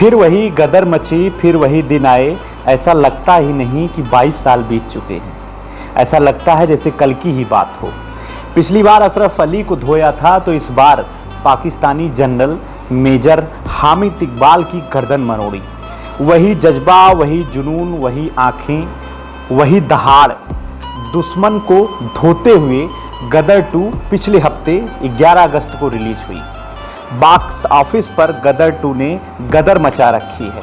फिर वही गदर मची, फिर वही दिन आए। ऐसा लगता ही नहीं कि 22 साल बीत चुके हैं। ऐसा लगता है जैसे कल की ही बात हो। पिछली बार अशरफ अली को धोया था तो इस बार पाकिस्तानी जनरल मेजर हामिद इकबाल की गर्दन मरोड़ी। वही जज्बा, वही जुनून, वही आंखें, वही दहाड़। दुश्मन को धोते हुए गदर 2 पिछले हफ्ते 11 अगस्त को रिलीज हुई। बॉक्स ऑफिस पर गदर 2 ने गदर मचा रखी है।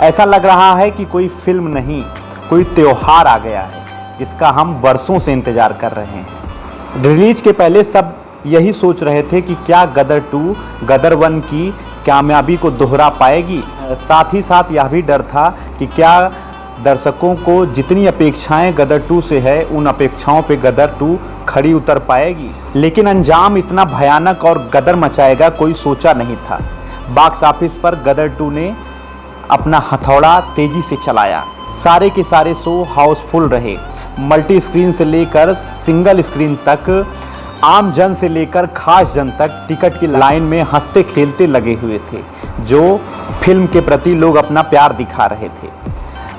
ऐसा लग रहा है कि कोई फिल्म नहीं, कोई त्योहार आ गया है जिसका हम बरसों से इंतजार कर रहे हैं। रिलीज के पहले सब यही सोच रहे थे कि क्या गदर 2 गदर 1 की कामयाबी को दोहरा पाएगी। साथ ही साथ यह भी डर था कि क्या दर्शकों को जितनी अपेक्षाएं गदर 2 से है, उन अपेक्षाओं पे गदर 2 खड़ी उतर पाएगी। लेकिन अंजाम इतना भयानक और गदर मचाएगा कोई सोचा नहीं था। बॉक्स ऑफिस पर गदर 2 ने अपना हथौड़ा तेजी से चलाया। सारे के सारे शो हाउसफुल रहे। मल्टी स्क्रीन से लेकर सिंगल स्क्रीन तक, आम जन से लेकर खास जन तक टिकट की लाइन में हंसते खेलते लगे हुए थे, जो फिल्म के प्रति लोग अपना प्यार दिखा रहे थे।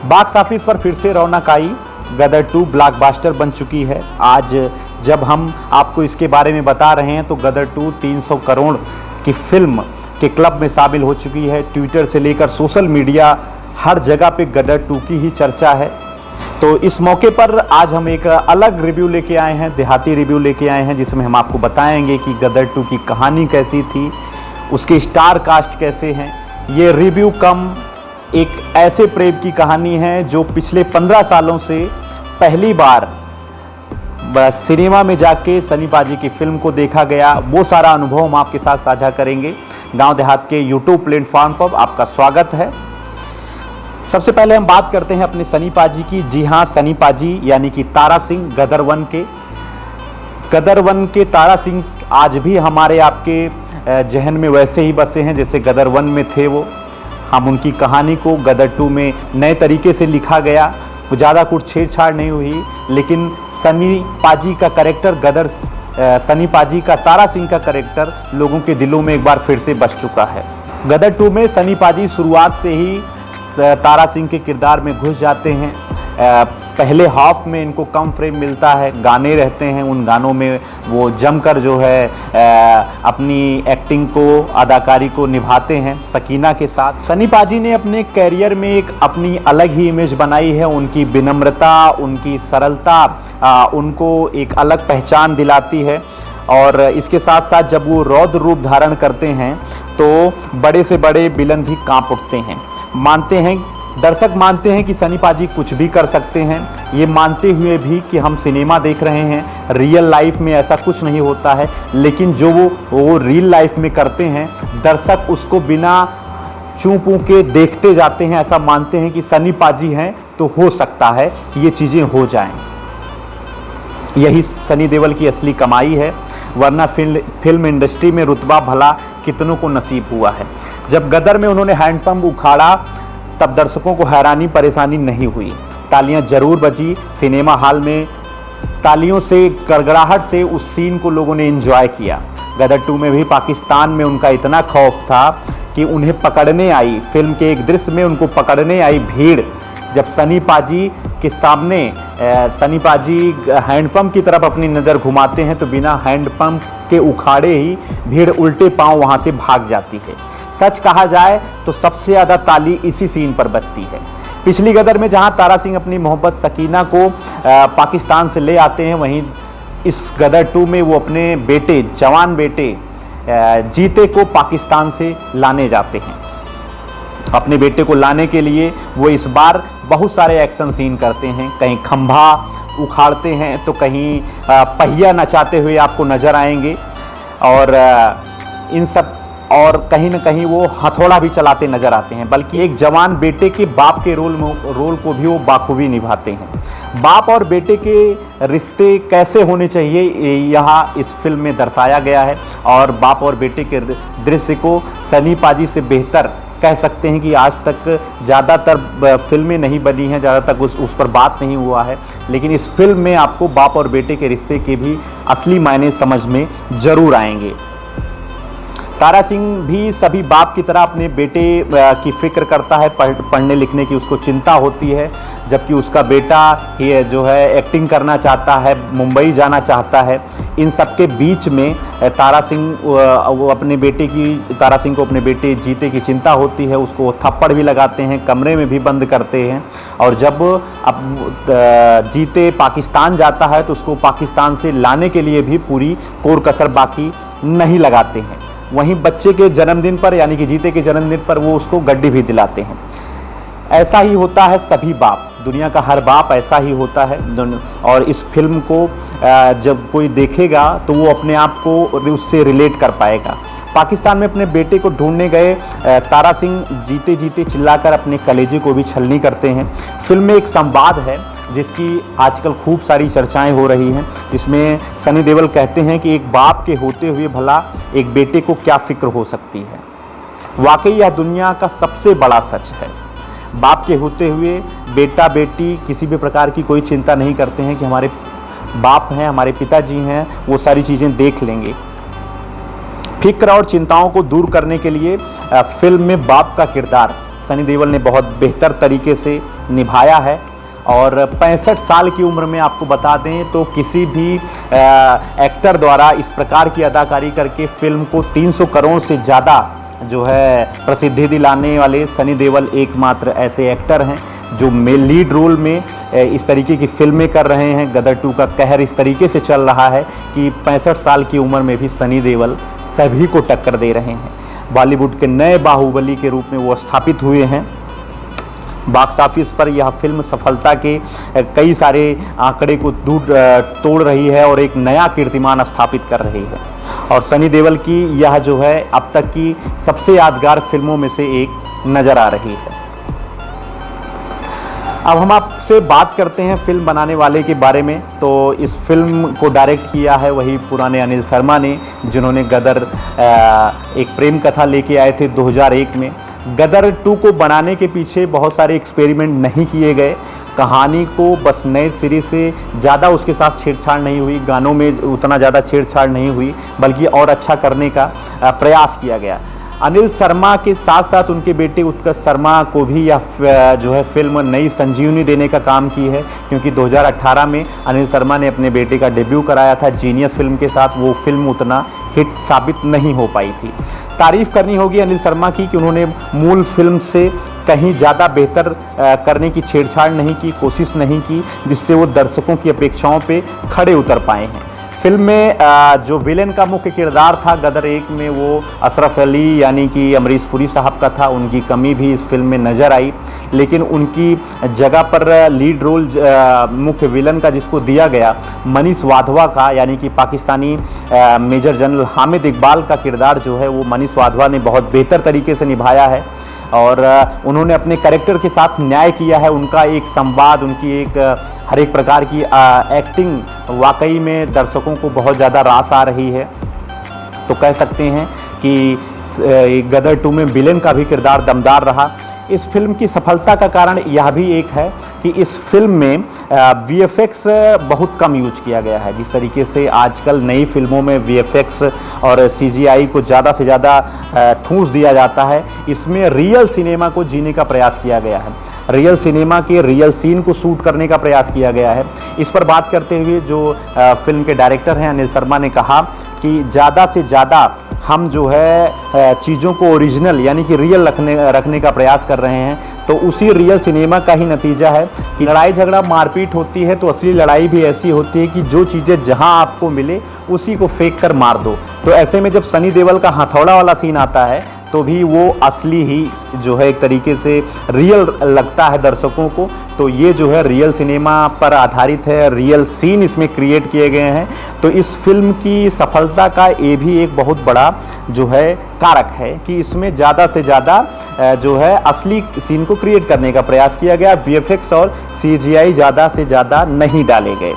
बॉक्स ऑफिस पर फिर से रौनक आई। गदर 2 ब्लॉकबस्टर बन चुकी है। आज जब हम आपको इसके बारे में बता रहे हैं तो गदर 2 300 करोड़ की फिल्म के क्लब में शामिल हो चुकी है। ट्विटर से लेकर सोशल मीडिया हर जगह पे गदर 2 की ही चर्चा है। तो इस मौके पर आज हम एक अलग रिव्यू लेके आए हैं, देहाती रिव्यू लेके आए हैं, जिसमें हम आपको बताएंगे कि गदर 2 की कहानी कैसी थी, उसके स्टार कास्ट कैसे हैं। ये रिव्यू कम एक ऐसे प्रेम की कहानी है जो पिछले 15 सालों से पहली बार सिनेमा में जाके सनी पाजी की फिल्म को देखा गया। वो सारा अनुभव हम आपके साथ साझा करेंगे। गांव देहात के यूट्यूब प्लेटफॉर्म पर आपका स्वागत है। सबसे पहले हम बात करते हैं अपने सनी पाजी की। जी हाँ, सनी पाजी यानी कि तारा सिंह गदर 1 के। गदर 1 के तारा सिंह आज भी हमारे आपके जहन में वैसे ही बसे हैं जैसे गदर 1 में थे वो। हम उनकी कहानी को गदर 2 में नए तरीके से लिखा गया। ज़्यादा कुछ छेड़छाड़ नहीं हुई, लेकिन सनी पाजी का कैरेक्टर सनी पाजी का तारा सिंह का कैरेक्टर लोगों के दिलों में एक बार फिर से बस चुका है। गदर 2 में सनी पाजी शुरुआत से ही तारा सिंह के किरदार में घुस जाते हैं। पहले हाफ में इनको कम फ्रेम मिलता है, गाने रहते हैं, उन गानों में वो जमकर जो है अपनी एक्टिंग को, अदाकारी को निभाते हैं सकीना के साथ। सनी पाजी ने अपने कैरियर में एक अपनी अलग ही इमेज बनाई है। उनकी विनम्रता, उनकी सरलता उनको एक अलग पहचान दिलाती है। और इसके साथ साथ जब वो रौद्र रूप धारण करते हैं तो बड़े से बड़े विलन भी कांप उठते हैं। दर्शक मानते हैं कि सनी पाजी कुछ भी कर सकते हैं। ये मानते हुए भी कि हम सिनेमा देख रहे हैं, रियल लाइफ में ऐसा कुछ नहीं होता है, लेकिन जो वो रियल लाइफ में करते हैं, दर्शक उसको बिना चूं के देखते जाते हैं। ऐसा मानते हैं कि सनी पाजी हैं तो हो सकता है कि ये चीज़ें हो जाएं। यही सनी देओल की असली कमाई है, वरना फिल्म इंडस्ट्री में रुतबा भला कितनों को नसीब हुआ है। जब गदर में उन्होंने हैंडपंप उखाड़ा तब दर्शकों को हैरानी परेशानी नहीं हुई। तालियां जरूर बजी सिनेमा हॉल में। तालियों से, गड़गड़ाहट से उस सीन को लोगों ने एंजॉय किया। गदर 2 में भी पाकिस्तान में उनका इतना खौफ था कि उन्हें पकड़ने आई, फिल्म के एक दृश्य में उनको पकड़ने आई भीड़। जब सनी पाजी के सामने सनी पाजी हैंडपंप की तरफ अपनी नज़र घुमाते हैं तो बिना हैंडपंप के उखाड़े ही भीड़ उल्टे पांव वहाँ से भाग जाती है। सच कहा जाए तो सबसे ज़्यादा ताली इसी सीन पर बजती है। पिछली गदर में जहां तारा सिंह अपनी मोहब्बत सकीना को पाकिस्तान से ले आते हैं, वहीं इस गदर 2 में वो अपने बेटे, जवान बेटे जीते को पाकिस्तान से लाने जाते हैं। अपने बेटे को लाने के लिए वो इस बार बहुत सारे एक्शन सीन करते हैं। कहीं खंभा उखाड़ते हैं तो कहीं पहिया नचाते हुए आपको नज़र आएंगे, और इन सब, और कहीं न कहीं वो हथौड़ा भी चलाते नजर आते हैं। बल्कि एक जवान बेटे के बाप के रोल को भी वो बाखूबी निभाते हैं। बाप और बेटे के रिश्ते कैसे होने चाहिए यहाँ इस फिल्म में दर्शाया गया है, और बाप और बेटे के दृश्य को सनी पाजी से बेहतर कह सकते हैं कि आज तक ज़्यादातर फिल्में नहीं बनी हैं, ज़्यादातर उस पर बात नहीं हुआ है, लेकिन इस फिल्म में आपको बाप और बेटे के रिश्ते के भी असली मायने समझ में ज़रूर आएंगे। तारा सिंह भी सभी बाप की तरह अपने बेटे की फिक्र करता है, पढ़ने लिखने की उसको चिंता होती है, जबकि उसका बेटा ही जो है एक्टिंग करना चाहता है, मुंबई जाना चाहता है। इन सब के बीच में तारा सिंह वो अपने बेटे की तारा सिंह को अपने बेटे जीते की चिंता होती है, उसको थप्पड़ भी लगाते हैं, कमरे में भी बंद करते हैं। और जब अब जीते पाकिस्तान जाता है तो उसको पाकिस्तान से लाने के लिए भी पूरी कोर कसर बाकी नहीं लगाते हैं। वहीं बच्चे के जन्मदिन पर यानी कि जीते के जन्मदिन पर वो उसको गड्डी भी दिलाते हैं। ऐसा ही होता है सभी बाप, दुनिया का हर बाप ऐसा ही होता है। और इस फिल्म को जब कोई देखेगा तो वो अपने आप को उससे रिलेट कर पाएगा। पाकिस्तान में अपने बेटे को ढूंढने गए तारा सिंह जीते जीते चिल्लाकर अपने कलेजे को भी छलनी करते हैं। फिल्म में एक संवाद है जिसकी आजकल खूब सारी चर्चाएं हो रही हैं। इसमें सनी देओल कहते हैं कि एक बाप के होते हुए भला एक बेटे को क्या फिक्र हो सकती है। वाकई यह दुनिया का सबसे बड़ा सच है। बाप के होते हुए बेटा बेटी किसी भी प्रकार की कोई चिंता नहीं करते हैं कि हमारे बाप हैं, हमारे पिताजी हैं, वो सारी चीज़ें देख लेंगे। फिक्र और चिंताओं को दूर करने के लिए फिल्म में बाप का किरदार सनी देओल ने बहुत बेहतर तरीके से निभाया है। और 65 साल की उम्र में आपको बता दें तो किसी भी एक्टर द्वारा इस प्रकार की अदाकारी करके फिल्म को 300 करोड़ से ज़्यादा जो है प्रसिद्धि दिलाने वाले सनी देओल एकमात्र ऐसे एक्टर हैं जो लीड रोल में इस तरीके की फिल्में कर रहे हैं। गदर 2 का कहर इस तरीके से चल रहा है कि 65 साल की उम्र में भी सनी देओल सभी को टक्कर दे रहे हैं। बॉलीवुड के नए बाहुबली के रूप में वो स्थापित हुए हैं। बॉक्स ऑफिस पर यह फिल्म सफलता के कई सारे आंकड़े को तोड़ रही है और एक नया कीर्तिमान स्थापित कर रही है। और सनी देओल की यह जो है अब तक की सबसे यादगार फिल्मों में से एक नज़र आ रही है। अब हम आपसे बात करते हैं फिल्म बनाने वाले के बारे में। तो इस फिल्म को डायरेक्ट किया है वही पुराने अनिल शर्मा ने, जिन्होंने गदर एक प्रेम कथा लेके आए थे 2001 में। गदर 2 को बनाने के पीछे बहुत सारे एक्सपेरिमेंट नहीं किए गए। कहानी को बस नए सिरे से ज़्यादा उसके साथ छेड़छाड़ नहीं हुई, गानों में उतना ज़्यादा छेड़छाड़ नहीं हुई, बल्कि और अच्छा करने का प्रयास किया गया। अनिल शर्मा के साथ साथ उनके बेटे उत्कर्ष शर्मा को भी यह जो है फिल्म नई संजीवनी देने का काम की है, क्योंकि 2018 में अनिल शर्मा ने अपने बेटे का डेब्यू कराया था जीनियस फिल्म के साथ। वो फिल्म उतना हिट साबित नहीं हो पाई थी। तारीफ़ करनी होगी अनिल शर्मा की कि उन्होंने मूल फिल्म से कहीं ज़्यादा बेहतर करने की छेड़छाड़ नहीं की, कोशिश नहीं की, जिससे वो दर्शकों की अपेक्षाओं पे खड़े उतर पाए हैं। फिल्म में जो विलेन का मुख्य किरदार था गदर 1 में, वो अशरफ अली यानी कि अमरीश पुरी साहब का था। उनकी कमी भी इस फिल्म में नज़र आई, लेकिन उनकी जगह पर लीड रोल मुख्य विलन का जिसको दिया गया मनीष वाधवा का, यानी कि पाकिस्तानी मेजर जनरल हामिद इकबाल का किरदार जो है वो मनीष वाधवा ने बहुत बेहतर तरीके से निभाया है। और उन्होंने अपने कैरेक्टर के साथ न्याय किया है। उनका एक संवाद, उनकी एक हर एक प्रकार की एक्टिंग वाकई में दर्शकों को बहुत ज़्यादा रास आ रही है। तो कह सकते हैं कि गदर 2 में विलेन का भी किरदार दमदार रहा। इस फिल्म की सफलता का कारण यह भी एक है कि इस फिल्म में VFX बहुत कम यूज किया गया है। जिस तरीके से आजकल नई फिल्मों में VFX और CGI को ज़्यादा से ज़्यादा ठूंस दिया जाता है, इसमें रियल सिनेमा को जीने का प्रयास किया गया है। रियल सिनेमा के रियल सीन को शूट करने का प्रयास किया गया है। इस पर बात करते हुए जो फिल्म के डायरेक्टर हैं अनिल शर्मा ने कहा कि ज़्यादा से ज़्यादा हम जो है चीज़ों को ओरिजिनल यानी कि रियल रखने का प्रयास कर रहे हैं। तो उसी रियल सिनेमा का ही नतीजा है कि लड़ाई झगड़ा मारपीट होती है तो असली लड़ाई भी ऐसी होती है कि जो चीज़ें जहां आपको मिले उसी को फेंक कर मार दो। तो ऐसे में जब सनी देओल का हथौड़ा वाला सीन आता है तो भी वो असली ही जो है एक तरीके से रियल लगता है दर्शकों को। तो ये जो है रियल सिनेमा पर आधारित है, रियल सीन इसमें क्रिएट किए गए हैं। तो इस फिल्म की सफलता का ये भी एक बहुत बड़ा जो है कारक है कि इसमें ज़्यादा से ज़्यादा जो है असली सीन को क्रिएट करने का प्रयास किया गया। VFX और CGI ज़्यादा से ज़्यादा नहीं डाले गए।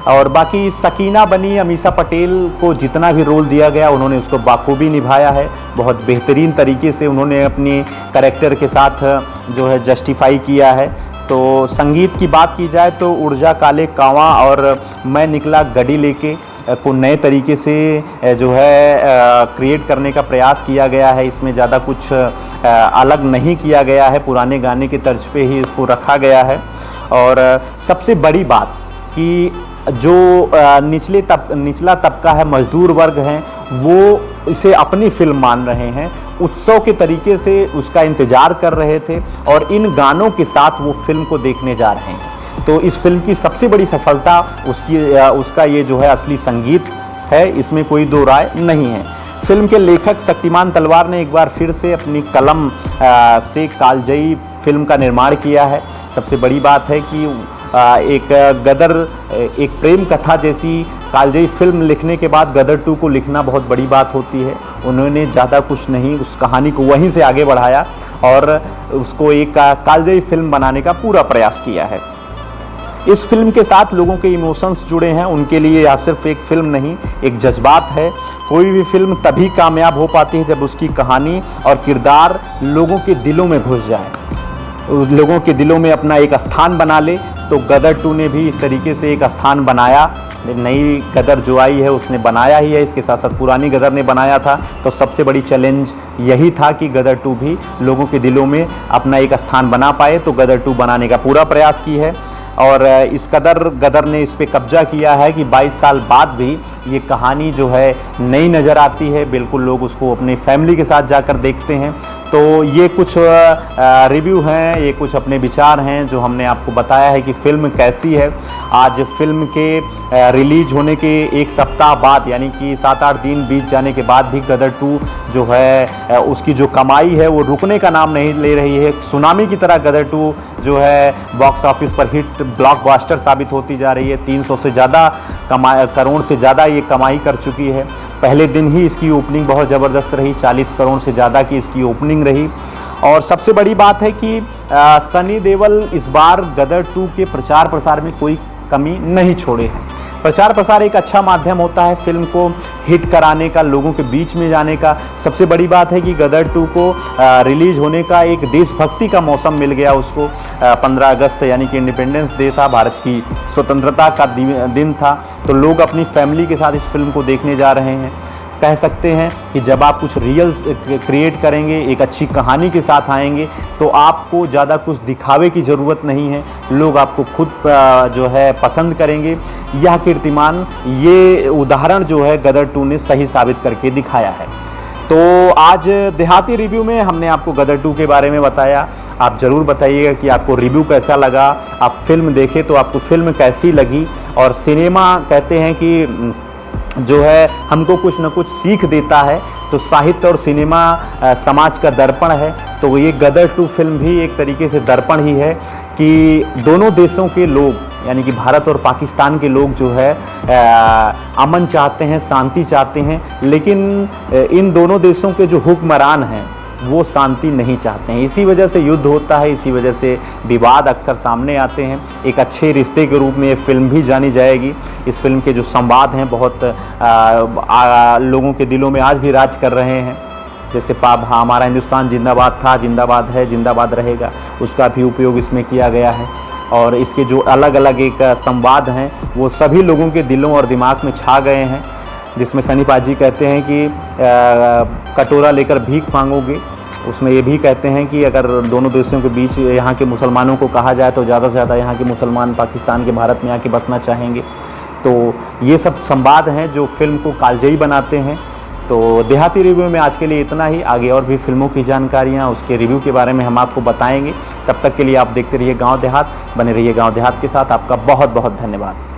और बाकी सकीना बनी अमीषा पटेल को जितना भी रोल दिया गया उन्होंने उसको बाखूबी निभाया है। बहुत बेहतरीन तरीके से उन्होंने अपनी कैरेक्टर के साथ जो है जस्टिफाई किया है। तो संगीत की बात की जाए तो उर्जा काले कावा और मैं निकला गड़ी लेके, को नए तरीके से जो है क्रिएट करने का प्रयास किया गया है। इसमें ज़्यादा कुछ अलग नहीं किया गया है, पुराने गाने की तर्ज पे ही इसको रखा गया है। और सबसे बड़ी बात कि जो निचला तबका है, मजदूर वर्ग हैं, वो इसे अपनी फिल्म मान रहे हैं, उत्सव के तरीके से उसका इंतज़ार कर रहे थे और इन गानों के साथ वो फिल्म को देखने जा रहे हैं। तो इस फिल्म की सबसे बड़ी सफलता उसका ये जो है असली संगीत है, इसमें कोई दो राय नहीं है। फिल्म के लेखक शक्तिमान तलवार ने एक बार फिर से अपनी कलम से कालजयी फिल्म का निर्माण किया है। सबसे बड़ी बात है कि एक प्रेम कथा जैसी कालजयी फिल्म लिखने के बाद गदर 2 को लिखना बहुत बड़ी बात होती है। उन्होंने ज़्यादा कुछ नहीं, उस कहानी को वहीं से आगे बढ़ाया और उसको एक कालजयी फिल्म बनाने का पूरा प्रयास किया है। इस फिल्म के साथ लोगों के इमोशंस जुड़े हैं, उनके लिए यह सिर्फ एक फिल्म नहीं, एक जज्बात है। कोई भी फिल्म तभी कामयाब हो पाती है जब उसकी कहानी और किरदार लोगों के दिलों में घुस जाए, लोगों के दिलों में अपना एक स्थान बना ले। तो गदर 2 ने भी इस तरीके से एक स्थान बनाया। नई गदर जो आई है उसने बनाया ही है, इसके साथ साथ पुरानी गदर ने बनाया था। तो सबसे बड़ी चैलेंज यही था कि गदर 2 भी लोगों के दिलों में अपना एक स्थान बना पाए। तो गदर 2 बनाने का पूरा प्रयास की है और इस कदर गदर ने इस पे कब्जा किया है कि 22 साल बाद भी ये कहानी जो है नई नज़र आती है। बिल्कुल लोग उसको अपनी फैमिली के साथ जाकर देखते हैं। तो ये कुछ रिव्यू हैं, ये कुछ अपने विचार हैं जो हमने आपको बताया है कि फ़िल्म कैसी है। आज फिल्म के रिलीज होने के एक सप्ताह बाद, यानी कि 7-8 दिन बीत जाने के बाद भी गदर 2 जो है उसकी जो कमाई है वो रुकने का नाम नहीं ले रही है। सुनामी की तरह गदर 2 जो है बॉक्स ऑफिस पर हिट ब्लॉकबस्टर साबित होती जा रही है। 300 से ज़्यादा करोड़ से ज़्यादा ये कमाई कर चुकी है। पहले दिन ही इसकी ओपनिंग बहुत ज़बरदस्त रही, 40 करोड़ से ज़्यादा की इसकी ओपनिंग रही। और सबसे बड़ी बात है कि सनी देओल इस बार गदर 2 के प्रचार प्रसार में कोई कमी नहीं छोड़े हैं। प्रचार प्रसार एक अच्छा माध्यम होता है फिल्म को हिट कराने का, लोगों के बीच में जाने का। सबसे बड़ी बात है कि गदर 2 को रिलीज होने का एक देशभक्ति का मौसम मिल गया उसको। 15 अगस्त यानी कि इंडिपेंडेंस डे था, भारत की स्वतंत्रता का दिन था। तो लोग अपनी फैमिली के साथ इस फिल्म को देखने जा रहे हैं। कह सकते हैं कि जब आप कुछ रियल क्रिएट करेंगे, एक अच्छी कहानी के साथ आएंगे, तो आपको ज़्यादा कुछ दिखावे की ज़रूरत नहीं है। लोग आपको खुद जो है पसंद करेंगे। यह कीर्तिमान, ये उदाहरण जो है गदर 2 ने सही साबित करके दिखाया है। तो आज देहाती रिव्यू में हमने आपको गदर 2 के बारे में बताया। आप ज़रूर बताइएगा कि आपको रिव्यू कैसा लगा। आप फिल्म देखें तो आपको फिल्म कैसी लगी। और सिनेमा कहते हैं कि जो है हमको कुछ न कुछ सीख देता है। तो साहित्य और सिनेमा समाज का दर्पण है। तो ये गदर 2 फिल्म भी एक तरीके से दर्पण ही है कि दोनों देशों के लोग, यानी कि भारत और पाकिस्तान के लोग जो है अमन चाहते हैं, शांति चाहते हैं। लेकिन इन दोनों देशों के जो हुक्मरान हैं वो शांति नहीं चाहते हैं। इसी वजह से युद्ध होता है, इसी वजह से विवाद अक्सर सामने आते हैं। एक अच्छे रिश्ते के रूप में ये फिल्म भी जानी जाएगी। इस फिल्म के जो संवाद हैं बहुत लोगों के दिलों में आज भी राज कर रहे हैं। जैसे हमारा हिंदुस्तान जिंदाबाद था, जिंदाबाद है, जिंदाबाद रहेगा, उसका भी उपयोग इसमें किया गया है। और इसके जो अलग अलग एक संवाद हैं वो सभी लोगों के दिलों और दिमाग में छा गए हैं। जिसमें सनी पाजी कहते हैं कि कटोरा लेकर भीख मांगोगे। उसमें ये भी कहते हैं कि अगर दोनों देशों के बीच यहाँ के मुसलमानों को कहा जाए तो ज़्यादा से ज़्यादा यहाँ के मुसलमान पाकिस्तान के भारत में आके बसना चाहेंगे। तो ये सब संवाद हैं जो फिल्म को कालजयी बनाते हैं। तो देहाती रिव्यू में आज के लिए इतना ही। आगे और भी फिल्मों की जानकारियाँ, उसके रिव्यू के बारे में हम आपको बताएंगे। तब तक के लिए आप देखते रहिए गाँव देहात, बने रहिए गाँव देहात के साथ। आपका बहुत बहुत धन्यवाद।